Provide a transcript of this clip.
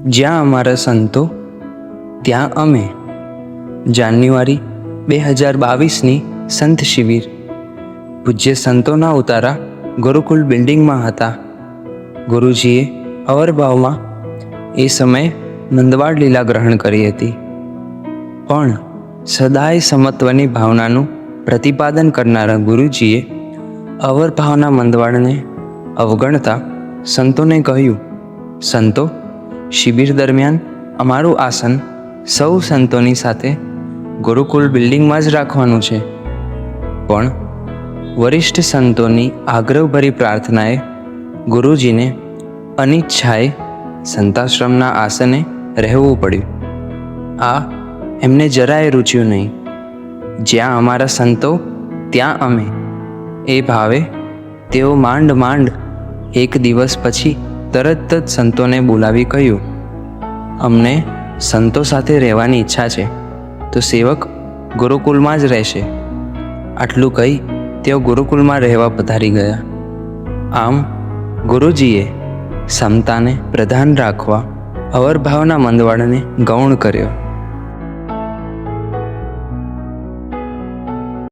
જ્યાં અમારા સંતો ત્યાં અમે. જાન્યુઆરી 2022ની સંત શિબિર. પૂજ્ય સંતોના ઉતારા ગુરુકુલ બિલ્ડિંગમાં હતા. ગુરુજીએ અવરભાવમાં એ સમયે નંદવાડ લીલા ગ્રહણ કરી હતી, પણ સદાય સમત્વની ભાવનાનું પ્રતિપાદન કરનારા ગુરુજીએ અવરભાવના મંદવાડને અવગણતા સંતોને કહ્યું, સંતો, શિબિર દરમિયાન અમારું આસન સૌ સંતોની સાથે ગુરુકુલ બિલ્ડિંગમાં જ રાખવાનું છે. પણ વરિષ્ઠ સંતોની આગ્રહભરી પ્રાર્થનાએ ગુરુજીને અનિચ્છાએ સંતાશ્રમના આસને રહેવું પડ્યું. આ એમને જરાય રૂચ્યું નહીં. જ્યાં અમારા સંતો ત્યાં અમે, એ ભાવે તેઓ માંડ એક દિવસ પછી તરત જ સંતોને બોલાવી કહ્યું, અમને સંતો સાથે રહેવાની ઈચ્છા છે, તો સેવક ગુરુકુલમાં જ રહેશે. આટલું કહી તેઓ ગુરુકુલમાં રહેવા પધારી ગયા. આમ ગુરુજીએ સમતાને પ્રધાન રાખવા અવરભાવના મંદવાડને ગૌણ કર્યો.